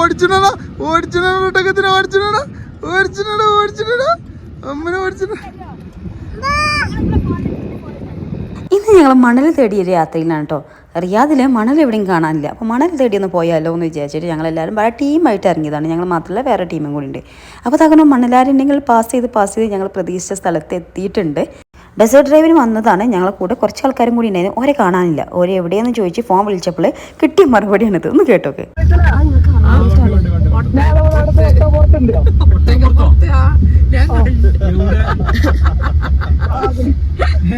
ഓടിച്ചിടാ ഓടിച്ചിടത്തിന് ഓടിച്ചിടാ ഓടിച്ചിടാ ഓടിച്ചിടാ അമ്മനെ ഓടിച്ചിട. ഇന്ന് ഞങ്ങൾ മണൽ തേടിയൊരു യാത്രയിലാണ് കേട്ടോ. റിയാദിൽ മണൽ എവിടെയും കാണാനില്ല. അപ്പോൾ മണൽ തേടിയൊന്ന് പോയാലോ എന്ന് വിചാരിച്ചിട്ട് ഞങ്ങളെല്ലാവരും വളരെ ടീമായിട്ട് ഇറങ്ങിയതാണ്. ഞങ്ങൾ മാത്രമല്ല വേറെ ടീമും കൂടി ഉണ്ട്. അപ്പോൾ തകർന്ന് മണലാരുണ്ടെങ്കിൽ പാസ് ചെയ്ത് ഞങ്ങൾ പ്രതീക്ഷിച്ച സ്ഥലത്ത് എത്തിയിട്ടുണ്ട്. ബസ് ഡ്രൈവിന് വന്നതാണ്. ഞങ്ങളെ കൂടെ കുറച്ച് ആൾക്കാരും കൂടി ഉണ്ടായിരുന്നു. ഓരെ കാണാനില്ല. ഓരെ എവിടെയെന്ന് ചോദിച്ച് ഫോൺ വിളിച്ചപ്പോൾ കിട്ടിയ മറുപടിയാണിത്. ഒന്ന് കേട്ടോക്കെ.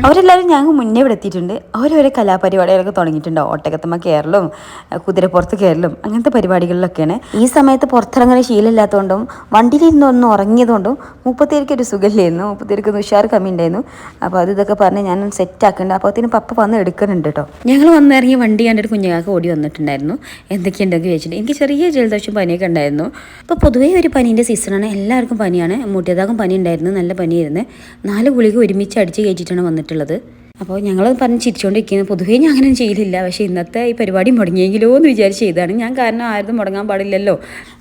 അവരെല്ലാവരും ഞങ്ങൾ മുന്നേ ഇവിടെ എത്തിയിട്ടുണ്ട്. അവരവരെ കലാപരിപാടികളൊക്കെ തുടങ്ങിയിട്ടുണ്ടാവും. ഒട്ടകത്തമ്മ കയറലും കുതിരപ്പുറത്ത് കയറലും അങ്ങനത്തെ പരിപാടികളിലൊക്കെയാണ്. ഈ സമയത്ത് പുറത്തിറങ്ങാൻ ശീലമില്ലാത്തതുകൊണ്ടും വണ്ടിയിലിരുന്ന് ഒന്ന് ഉറങ്ങിയതുകൊണ്ടും മുപ്പത്തേർക്ക് ഒരു സുഖമില്ലായിരുന്നു. മുപ്പത്തേർക്ക് ഉഷാർ കമ്മി ഉണ്ടായിരുന്നു. അപ്പോൾ ഇതൊക്കെ പറഞ്ഞ് ഞാൻ സെറ്റാക്കുന്നുണ്ട്. അപ്പോൾ അതിന് പപ്പ വന്ന് എടുക്കുന്നുണ്ട് കേട്ടോ. ഞങ്ങൾ വന്നിറങ്ങി വണ്ടി കണ്ടിട്ട് കുഞ്ഞാക്ക് ഓടി വന്നിട്ടുണ്ടായിരുന്നു. എന്തൊക്കെയുണ്ടെന്ന് ചോദിച്ചിട്ടുണ്ട്. എനിക്ക് ചെറിയ ജലദോഷം പനിയൊക്കെ ഉണ്ടായിരുന്നു. അപ്പോൾ പൊതുവേ ഒരു പനീൻ്റെ സീസണാണ്. എല്ലാവർക്കും പനിയാണ്. മുട്ടിയതാക്കും പനി ഉണ്ടായിരുന്നു. നല്ല പനിയായിരുന്നു. 4 ഗുളിക ഒരുമിച്ച് അടിച്ച് കയറ്റിയിട്ടാണ് വന്നിട്ടുള്ളത്. അപ്പോൾ ഞങ്ങൾ പറഞ്ഞ് ചിരിച്ചുകൊണ്ടിരിക്കുന്നത്. പൊതുവേ ഞാൻ അങ്ങനെ ചെയ്യലില്ല. പക്ഷേ ഇന്നത്തെ ഈ പരിപാടി മുടങ്ങിയെങ്കിലോ എന്ന് വിചാരിച്ച് ചെയ്താണ് ഞാൻ. കാരണം ആരും മുടങ്ങാൻ പാടില്ലല്ലോ,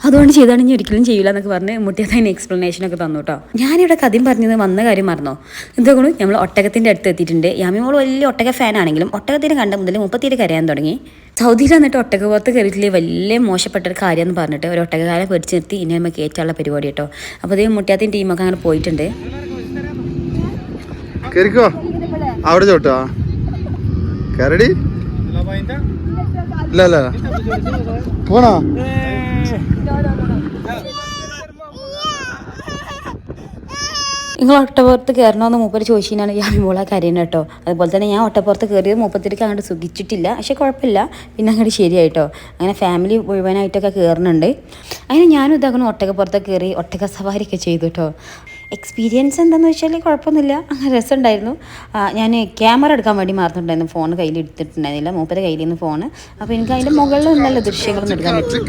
അതുകൊണ്ട് ചെയ്താണ്. ഇനി ഒരിക്കലും ചെയ്യില്ല എന്നൊക്കെ പറഞ്ഞ് മുട്ടിയതിന് എക്സ്പ്ലനേഷനൊക്കെ തന്നു കേട്ടോ. ഞാനിവിടെ കഥയും പറഞ്ഞത് വന്ന കാര്യം മറന്നോ. എന്തുകൊണ്ട് നമ്മൾ ഒട്ടകത്തിൻ്റെ അടുത്ത് എത്തിയിട്ടുണ്ട്. യാമിമോൾ വലിയ ഒട്ടക ഫാനാണെങ്കിലും ഒട്ടകത്തിന് കണ്ട മുതൽ 30 കരയാൻ തുടങ്ങി. സൗദിയിൽ വന്നിട്ട് ഒട്ടകപ്പുറത്ത് കയറിയിട്ടില്ലേ വലിയ മോശപ്പെട്ട ഒരു കാര്യമെന്ന് പറഞ്ഞിട്ട് ഒരു ഒട്ടകക്കാരെ പിടിച്ച് നിർത്തി ഇനി നമ്മൾ കയറ്റാനുള്ള പരിപാടി കേട്ടോ. അപ്പോൾ അതേ മുട്ടിയാത്തിൻ്റെ ടീമൊക്കെ അങ്ങനെ പോയിട്ടുണ്ട്. അവിടെ ചോട്ടാ കരടി ഇല്ല പോണോ? നിങ്ങൾ ഒട്ടപ്പുറത്ത് കയറണമെന്ന് മൂപ്പര് ചോദിച്ചാണ് യാമിമോള കരയുന്നത് കേട്ടോ. അതുപോലെ തന്നെ ഞാൻ ഒട്ടപ്പുറത്ത് കയറിയത് മൂപ്പത്തിരിക്ക് അങ്ങോട്ട് സുഖിച്ചിട്ടില്ല. പക്ഷെ കുഴപ്പമില്ല, പിന്നെ അങ്ങോട്ട് ശരിയായിട്ടോ. അങ്ങനെ ഫാമിലി മുഴുവനായിട്ടൊക്കെ കയറുന്നുണ്ട്. അങ്ങനെ ഞാനും ഇതാക്കണം ഒട്ടകപ്പുറത്തൊക്കെ കയറി ഒട്ടക സവാരിയൊക്കെ ചെയ്തു കേട്ടോ. എക്സ്പീരിയൻസ് എന്താണെന്ന് വെച്ചാൽ കുഴപ്പമൊന്നുമില്ല, അങ്ങനെ രസമുണ്ടായിരുന്നു. ഞാൻ ക്യാമറ എടുക്കാൻ വേണ്ടി മാറുന്നുണ്ടായിരുന്നു. ഫോൺ കയ്യിൽ എടുത്തിട്ടുണ്ടായിരുന്നില്ല, മൂപ്പരുടെ കയ്യിൽ നിന്ന് ഫോണ്. അപ്പോൾ എനിക്ക് അതിൻ്റെ മുകളിൽ നിന്നല്ല ദൃശ്യങ്ങളൊന്നും എടുക്കാൻ പറ്റും.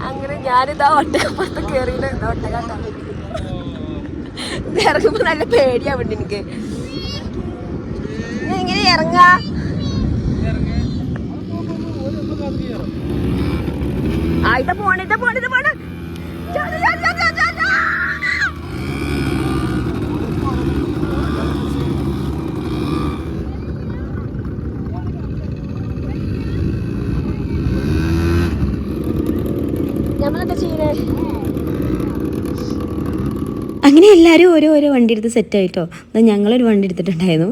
അങ്ങനെ ഞാനിതാ ഒട്ടകപ്പുറത്ത് കയറിയിട്ട് ഇറങ്ങുമ്പോൾ നല്ല പേടിയാവുന്നുണ്ട് എനിക്ക്. ഇങ്ങനെ ഇറങ്ങാ ഇത് പോണ നമ്മളൊക്കെ ചെയ്യണേ. അങ്ങനെ എല്ലാവരും ഓരോ വണ്ടി എടുത്ത് സെറ്റായിട്ടോ. ഞങ്ങളൊരു വണ്ടി എടുത്തിട്ടുണ്ടായിരുന്നു.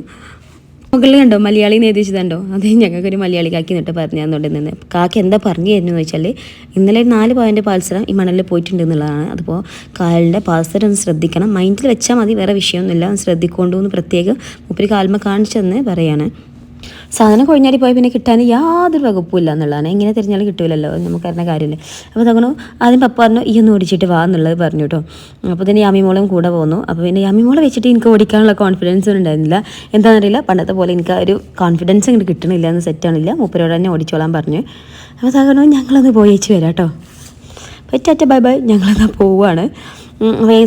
മുകളിൽ കണ്ടോ മലയാളി നേതിച്ചതുണ്ടോ? അതേ ഞങ്ങൾക്കൊരു മലയാളി കാക്കി എന്നിട്ട് പറഞ്ഞു തന്നുകൊണ്ടിരുന്നത്. കാക്ക എന്താ പറഞ്ഞു തരുന്നു വെച്ചാൽ ഇന്നലെ 4 പവൻ്റെ പാൽസരം ഈ മണലിൽ പോയിട്ടുണ്ട് എന്നുള്ളതാണ്. അതിപ്പോൾ കാലിൻ്റെ പാൽസരം ഒന്ന് ശ്രദ്ധിക്കണം, മൈൻഡിൽ വെച്ചാൽ മതി, വേറെ വിഷയമൊന്നുമില്ല, ശ്രദ്ധിക്കൊണ്ടു എന്ന് പ്രത്യേകം മുപ്പര് കാൽമ കാണിച്ചെന്ന് പറയാണ്. സാധനം കൊഴിഞ്ഞാടി പോയി പിന്നെ കിട്ടാൻ യാതൊരു വകുപ്പില്ല എന്നുള്ളതാണ്. എങ്ങനെ തിരഞ്ഞാലും കിട്ടൂലല്ലോ, നമുക്കറിയുന്ന കാര്യമില്ല. അപ്പോൾ തകണു ആദ്യം പപ്പ പറഞ്ഞു ഈ ഒന്ന് ഓടിച്ചിട്ട് വാ എന്നുള്ളത് പറഞ്ഞു കേട്ടോ. അപ്പോൾ തന്നെ യാമിമോളും കൂടെ പോന്നു. അപ്പോൾ പിന്നെ യാമിമോളെ വെച്ചിട്ട് എനിക്ക് ഓടിക്കാനുള്ള കോൺഫിഡൻസ് ഒന്നും ഉണ്ടായിരുന്നില്ല. എന്താണെന്നറിയില്ല, പണ്ടത്തെ പോലെ എനിക്ക് ആ ഒരു കോൺഫിഡൻസ് ഇങ്ങോട്ട് കിട്ടണില്ല, എന്ന് സെറ്റാണില്ല. മൂപ്പരോട് തന്നെ ഓടിച്ചോളാൻ പറഞ്ഞു. അപ്പോൾ തകണു ഞങ്ങളൊന്ന് പോയിച്ച് വരാം കേട്ടോ. പറ്റാറ്റ ബൈ ബൈ, ഞങ്ങളെന്നാൽ പോവുകയാണ്.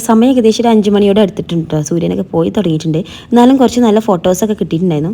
സമയം ഏകദേശം ഒരു 5 മണിയോടെ എടുത്തിട്ടുണ്ട് കേട്ടോ. സൂര്യനൊക്കെ പോയി തുടങ്ങിയിട്ടുണ്ട്. എന്നാലും കുറച്ച് നല്ല ഫോട്ടോസൊക്കെ കിട്ടിയിട്ടുണ്ടായിരുന്നു.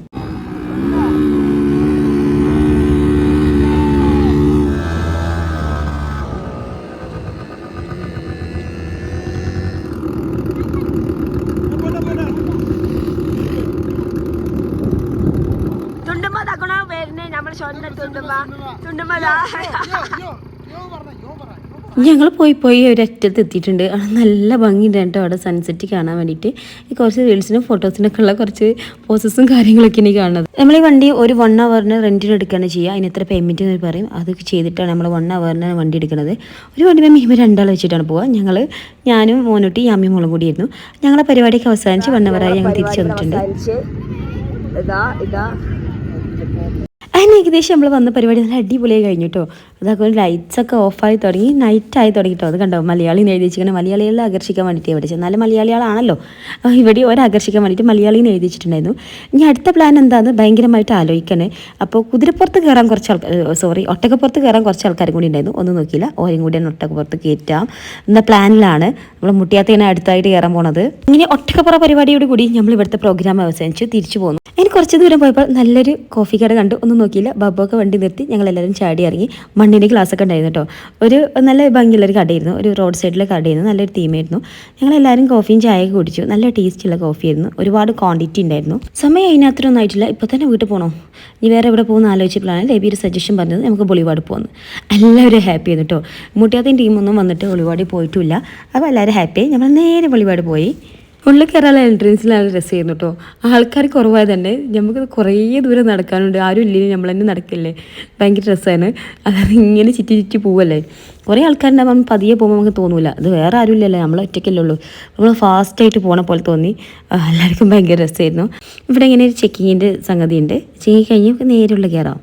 ഞങ്ങൾ പോയി ഒരറ്റത്ത് എത്തിയിട്ടുണ്ട്. അവിടെ നല്ല ഭംഗിയുണ്ട് കേട്ടോ. അവിടെ സൺസെറ്റ് കാണാൻ വേണ്ടിയിട്ട് കുറച്ച് റീൽസിനും ഫോട്ടോസിനൊക്കെ ഉള്ള കുറച്ച് പോസസും കാര്യങ്ങളൊക്കെയാണ് ഈ കാണുന്നത്. നമ്മൾ ഈ വണ്ടി ഒരു 1 ഹവറിന് റെൻറ്റിന് എടുക്കുകയാണ് ചെയ്യുക. അതിന് എത്ര പേയ്മെൻറ്റ് എന്ന് പറയും, അത് ചെയ്തിട്ടാണ് നമ്മൾ 1 ഹവറിന് വണ്ടി എടുക്കുന്നത്. ഒരു വണ്ടി മിനിമം 2 ആൾ വെച്ചിട്ടാണ് പോവുക. ഞാനും മോനൂട്ടി യാമ്മി മോളും കൂടിയായിരുന്നു. ഞങ്ങളെ പരിപാടിയൊക്കെ അവസാനിച്ച് 1 ഹവറായി ഞങ്ങൾ തിരിച്ചു വന്നിട്ടുണ്ട്. അതിന് ഏകദേശം നമ്മൾ വന്ന പരിപാടി നല്ല അടിപൊളിയായി കഴിഞ്ഞു കേട്ടോ. അതൊക്കെ ലൈറ്റ്സ് ഒക്കെ ഓഫായി തുടങ്ങി, നൈറ്റായി തുടങ്ങിയിട്ടോ. അത് കണ്ടോ, മലയാളീനെ എഴുതി വെച്ചിരിക്കുന്നത് മലയാളികളെ ആകർഷിക്കാൻ വേണ്ടിയിട്ട് പഠിച്ചത്. നല്ല മലയാളികളാണല്ലോ ഇവിടെ, ആകർഷിക്കാൻ വേണ്ടിയിട്ട് മലയാളീനെ എഴുതി വെച്ചിട്ടുണ്ടായിരുന്നു. ഇനി അടുത്ത പ്ലാൻ എന്താണെന്ന് ഭയങ്കരമായിട്ട് ആലോചിക്കണേ. അപ്പോൾ കുതിരപ്പുറത്ത് കയറാൻ കുറച്ച് ഒട്ടകപ്പുറത്ത് കയറാൻ കുറച്ച് ആൾക്കാരും കൂടി ഉണ്ടായിരുന്നു. ഒന്നും നോക്കിയില്ല, ഓരും കൂടിയാണ് ഒട്ടകപ്പുറത്ത് കയറ്റാം എന്ന പ്ലാനിലാണ് നമ്മൾ മുട്ടിയാത്തേനെ അടുത്തായിട്ട് കയറാൻ പോണത്. ഇങ്ങനെ ഒട്ടകപ്പുറ പരിപാടിയോട് കൂടി നമ്മൾ ഇവിടുത്തെ പ്രോഗ്രാം അവസാനിച്ച് തിരിച്ചു പോന്നു. ഇനി കുറച്ച് ദൂരം പോയപ്പോൾ നല്ലൊരു കോഫി കട കണ്ടു. ഒന്നും നോക്കിയില്ല, ബബ്ബൊക്കെ വണ്ടി നിർത്തി ഞങ്ങളെല്ലാവരും ചാടി ഇറങ്ങി. മണ്ണിൻ്റെ ഗ്ലാസ്സൊക്കെ ഉണ്ടായിരുന്നു കേട്ടോ. ഒരു നല്ല ഭംഗിയുള്ളൊരു കടയായിരുന്നു, ഒരു റോഡ് സൈഡിലെ കടയായിരുന്നു, നല്ലൊരു തീമായിരുന്നു. ഞങ്ങളെല്ലാവരും കോഫിയും ചായയൊക്കെ കുടിച്ചു. നല്ല ടേസ്റ്റുള്ള കോഫിയായിരുന്നു, ഒരുപാട് ക്വാണ്ടിറ്റി ഉണ്ടായിരുന്നു. സമയം അതിനകത്തൊന്നും ആയിട്ടില്ല, ഇപ്പോൾ തന്നെ വീട്ടിൽ പോകണോ, ഇനി വേറെ എവിടെ പോകുന്ന ആലോചിച്ചപ്പോഴാണ് ലേബി ഒരു സജഷൻ പറഞ്ഞത് നമുക്ക് ബൊളിവാട് പോകുന്നു. എല്ലാവരും ഹാപ്പി ആയിരുന്നു കേട്ടോ. മുട്ടിയാത്തേയും ടീമൊന്നും വന്നിട്ട് ബൊളിവാടിൽ പോയിട്ടില്ല. അപ്പോൾ എല്ലാവരും ഹാപ്പിയായി. നമ്മൾ നേരെ ബൊളിവാട് പോയി. ഉള്ളിൽ കയറാനുള്ള എൻട്രൻസിൽ നല്ല രസമായിരുന്നു കേട്ടോ. ആൾക്കാർ കുറവായത് തന്നെ നമുക്ക് കുറേ ദൂരം നടക്കാനുണ്ട്. ആരും ഇല്ലെങ്കിൽ നമ്മൾ തന്നെ നടക്കില്ലേ, ഭയങ്കര രസമാണ്. അതായത് ഇങ്ങനെ ചുറ്റി പോവല്ലേ, കുറേ ആൾക്കാരുണ്ടാകുമ്പോൾ പതിയെ പോകുമ്പോൾ നമുക്ക് തോന്നില്ല, അത് വേറെ ആരും ഇല്ലല്ലോ, നമ്മൾ ഒറ്റയ്ക്കല്ലേ ഉള്ളൂ. നമ്മൾ ഫാസ്റ്റായിട്ട് പോണ പോലെ തോന്നി. എല്ലാവർക്കും ഭയങ്കര രസമായിരുന്നു. ഇവിടെ ഇങ്ങനെ ഒരു ചെക്കിങ്ങിൻ്റെ സംഗതി ഉണ്ട്. ചെക്കിങ് കഴിഞ്ഞ് നേരെയുള്ള കയറാം.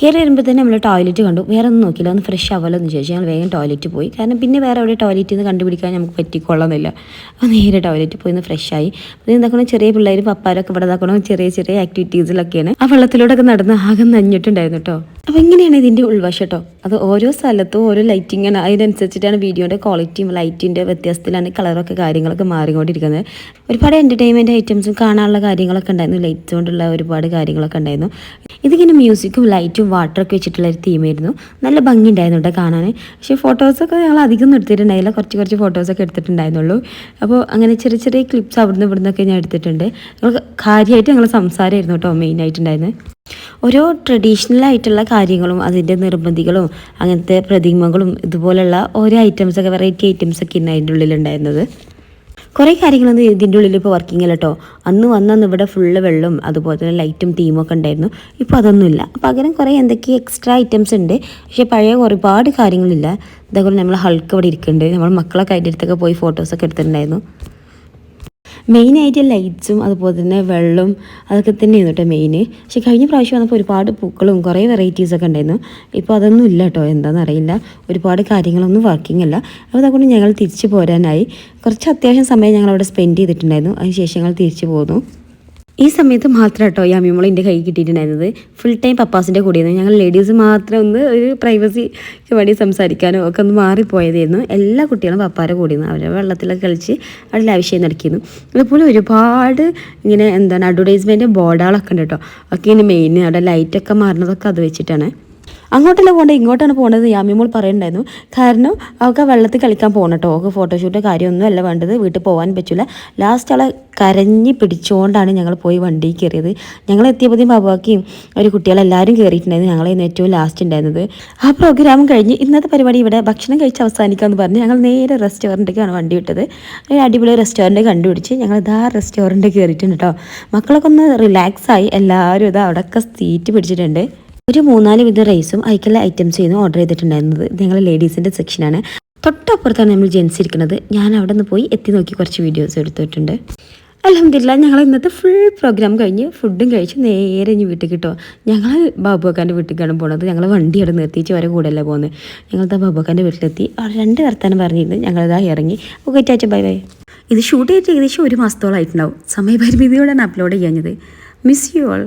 കയറി വരുമ്പോൾ തന്നെ നമ്മൾ ടോയ്ലറ്റ് കണ്ടു. വേറെ ഒന്നും നോക്കില്ല, ഒന്ന് ഫ്രഷ് ആവുമല്ലോ എന്ന് ചോദിച്ചാൽ ഞങ്ങൾ വേഗം ടോയ്ലറ്റ് പോയി. കാരണം പിന്നെ വേറെ എവിടെ ടോയ്ലറ്റിൽ നിന്ന് കണ്ടുപിടിക്കാൻ നമുക്ക് പറ്റിക്കൊള്ളുന്നില്ല. അപ്പോൾ നേരെ ടോയ്ലറ്റ് പോയി ഒന്ന് ഫ്രഷായി. അപ്പോൾ എന്താക്കണം, ചെറിയ പിള്ളേർ പപ്പാരൊക്കെ ഇവിടെ ഇതാക്കണം, ചെറിയ ആക്ടിവിറ്റീസിലൊക്കെയാണ്. ആ വെള്ളത്തിലൂടെയൊക്കെ നടന്ന് ആകെ നഞ്ഞിട്ടുണ്ടായിരുന്നു കേട്ടോ. അപ്പോൾ ഇങ്ങനെയാണ് ഇതിൻ്റെ ഉൾവശം കേട്ടോ. അത് ഓരോ സ്ഥലത്തും ഓരോ ലൈറ്റിങ്ങാണ്, അതിനനുസരിച്ചിട്ടാണ് വീഡിയോയുടെ ക്വാളിറ്റിയും ലൈറ്റിൻ്റെ വ്യത്യാസത്തിലാണ് കളറൊക്കെ കാര്യങ്ങളൊക്കെ മാറിക്കൊണ്ടിരിക്കുന്നത്. ഒരുപാട് എൻ്റർടൈൻമെൻറ്റ് ഐറ്റംസും കാണാനുള്ള കാര്യങ്ങളൊക്കെ ഉണ്ടായിരുന്നു, ലൈറ്റ്സ് കൊണ്ടുള്ള ഒരുപാട് കാര്യങ്ങളൊക്കെ ഉണ്ടായിരുന്നു. ഇതിങ്ങനെ മ്യൂസിക്കും ലൈറ്റും വാട്ടറൊക്കെ വെച്ചിട്ടുള്ള ഒരു തീമായിരുന്നു. നല്ല ഭംഗി ഉണ്ടായിരുന്നു കേട്ടോ കാണാൻ. പക്ഷേ ഫോട്ടോസൊക്കെ ഞങ്ങൾ അധികം എടുത്തിട്ടുണ്ടായില്ല, കുറച്ച് ഫോട്ടോസൊക്കെ എടുത്തിട്ടുണ്ടായിരുന്നുള്ളൂ. അപ്പോൾ അങ്ങനെ ചെറിയ ക്ലിപ്സ് അവിടുന്ന് ഇവിടുന്നൊക്കെ ഞാൻ എടുത്തിട്ടുണ്ട്. കാര്യമായിട്ട് ഞങ്ങൾ സംസാരമായിരുന്നു കേട്ടോ മെയിനായിട്ടുണ്ടായിരുന്നത്. ഓരോ ട്രഡീഷണൽ ആയിട്ടുള്ള കാര്യങ്ങളും അതിൻ്റെ നിർബന്ധികളും അങ്ങനത്തെ പ്രതിമകളും ഇതുപോലുള്ള ഓരോ ഐറ്റംസൊക്കെ, വെറൈറ്റി ഐറ്റംസൊക്കെ ഇന്ന് അതിൻ്റെ ഉള്ളിലുണ്ടായിരുന്നത്. കുറേ കാര്യങ്ങളൊന്നും ഇതിൻ്റെ ഉള്ളിൽ ഇപ്പോൾ വർക്കിംഗ് അല്ല കേട്ടോ. അന്ന് ഇവിടെ ഫുള്ള് വെള്ളം അതുപോലെ തന്നെ ലൈറ്റും തീമൊക്കെ ഉണ്ടായിരുന്നു. ഇപ്പോൾ അതൊന്നുമില്ല. പകരം കുറേ എന്തൊക്കെ എക്സ്ട്രാ ഐറ്റംസ് ഉണ്ട്. പക്ഷേ പഴയ ഒരുപാട് കാര്യങ്ങളില്ല. ഇതേപോലെ നമ്മൾ ഹൾക്ക് ഇവിടെ ഇരിക്കുന്നുണ്ട്. നമ്മൾ മക്കളൊക്കെ അതിൻ്റെ അടുത്തൊക്കെ പോയി ഫോട്ടോസൊക്കെ എടുത്തിട്ടുണ്ടായിരുന്നു. മെയിനായിട്ട് ലൈറ്റ്സും അതുപോലെ തന്നെ വെള്ളവും അതൊക്കെ തന്നെയായിരുന്നു കേട്ടോ മെയിൻ. പക്ഷേ കഴിഞ്ഞ പ്രാവശ്യം വന്നപ്പോൾ ഒരുപാട് പൂക്കളും കുറേ വെറൈറ്റീസൊക്കെ ഉണ്ടായിരുന്നു. ഇപ്പോൾ അതൊന്നും ഇല്ല കേട്ടോ, എന്താണെന്നറിയില്ല. ഒരുപാട് കാര്യങ്ങളൊന്നും വർക്കിംഗ് അല്ല. അപ്പോൾ അതുകൊണ്ട് ഞങ്ങൾ തിരിച്ചു പോരാനായി. കുറച്ച് അത്യാവശ്യം സമയം ഞങ്ങൾ അവിടെ സ്പെൻഡ് ചെയ്തിട്ടുണ്ടായിരുന്നു. അതിനുശേഷം ഞങ്ങൾ തിരിച്ചു പോന്നു. ഈ സമയത്ത് മാത്രം കേട്ടോ ഈ അമ്മിമോൾ എൻ്റെ കൈ കിട്ടിയിട്ടുണ്ടായിരുന്നത്. ഫുൾ ടൈം പപ്പാസിൻ്റെ കൂടെയായിരുന്നു. ഞങ്ങൾ ലേഡീസ് മാത്രം ഒന്ന് ഒരു പ്രൈവസിക്ക് വേണ്ടി സംസാരിക്കാനോ ഒക്കെ ഒന്ന് മാറിപ്പോയതായിരുന്നു. എല്ലാ കുട്ടികളും പപ്പാരെ കൂടിയിരുന്നു. അവരെ വെള്ളത്തിലൊക്കെ കളിച്ച് അവിടെ ലാവിഷ്യം നടക്കിയിരുന്നു. അതുപോലെ ഒരുപാട് ഇങ്ങനെ അഡ്വർടൈസ്മെൻറ്റ് ബോർഡുകളൊക്കെ ഉണ്ട് കേട്ടോ. ഒക്കെ ഇങ്ങനെ മെയിൻ അവിടെ ലൈറ്റൊക്കെ മാറുന്നതൊക്കെ അത് വെച്ചിട്ടാണ്. അങ്ങോട്ടല്ല പോകേണ്ടത്, ഇങ്ങോട്ടാണ് പോകുന്നത്. യാമിമോൾ പറയുന്നുണ്ടായിരുന്നു. കാരണം അവൾക്ക് ആ വെള്ളത്തിൽ കളിക്കാൻ പോകണം കേട്ടോ. അവൾക്ക് ഫോട്ടോഷൂട്ടോ കാര്യമൊന്നും അല്ല വേണ്ടത്, വീട്ടിൽ പോകാൻ പറ്റില്ല. ലാസ്റ്റ് അവളെ കരഞ്ഞ് പിടിച്ചുകൊണ്ടാണ് ഞങ്ങൾ പോയി വണ്ടിയിൽ കയറിയത്. ഞങ്ങൾ എത്തിയപ്പോഴത്തേക്കും ബാബാക്കിയും ഒരു കുട്ടികളെല്ലാവരും കയറിയിട്ടുണ്ടായിരുന്നു. ഞങ്ങളായിരുന്നു ഏറ്റവും ലാസ്റ്റ് ഉണ്ടായിരുന്നത്. ആ പ്രോഗ്രാം കഴിഞ്ഞ് ഇന്നത്തെ പരിപാടി ഇവിടെ ഭക്ഷണം കഴിച്ച് അവസാനിക്കാമെന്ന് പറഞ്ഞ് ഞങ്ങൾ നേരെ റെസ്റ്റോറൻറ്റിലേക്കാണ് വണ്ടി വിട്ടത്. ഒരു അടിപൊളി റെസ്റ്റോറൻറ്റ് കണ്ടുപിടിച്ച് ഞങ്ങൾ ഇതാ റെസ്റ്റോറൻറ്റ് കയറിയിട്ടുണ്ട് കേട്ടോ. മക്കളൊക്കെ ഒന്ന് റിലാക്സായി. എല്ലാവരും ഇതാ അവിടെയൊക്കെ സീറ്റ് പിടിച്ചിട്ടുണ്ട്. ഒരു 3-4 വിധ റൈസും അതിക്കുള്ള ഐറ്റംസ് ചെയ്യുന്നു ഓർഡർ ചെയ്തിട്ടുണ്ടായിരുന്നത്. ഞങ്ങൾ ലേഡീസിൻ്റെ സെക്ഷനാണ്. തൊട്ടപ്പുറത്താണ് നമ്മൾ ജെൻസ് ഇരിക്കുന്നത്. ഞാൻ അവിടെ നിന്ന് പോയി എത്തി നോക്കി കുറച്ച് വീഡിയോസ് എടുത്തിട്ടുണ്ട്. അൽഹംദുലില്ലാ ഞങ്ങൾ ഇന്നത്തെ ഫുൾ പ്രോഗ്രാം കഴിഞ്ഞ് ഫുഡും കഴിച്ച് നേരെ ഇനി വീട്ടിൽ കിട്ടുമോ. ഞങ്ങൾ ബാബുക്കാൻ്റെ വീട്ടിലേക്കാണ് പോകുന്നത്. ഞങ്ങൾ വണ്ടി അവിടെ നിർത്തിച്ച് വരെ കൂടെയല്ല പോകുന്നത്. ഞങ്ങളിതാ ബാബുക്കാൻ്റെ വീട്ടിലെത്തി. അവിടെ 2 വർത്താനം പറഞ്ഞിരുന്നു. ഞങ്ങളിതാ ഇറങ്ങി. Okay tata bye bye. ഇത് ഷൂട്ട് ചെയ്തിട്ട് ഏകദേശം 1 മാസത്തോളമായിട്ടുണ്ടാവും. സമയപരിമിതിയോടാണ് അപ്ലോഡ് ചെയ്യാഞ്ഞത്. Miss you all.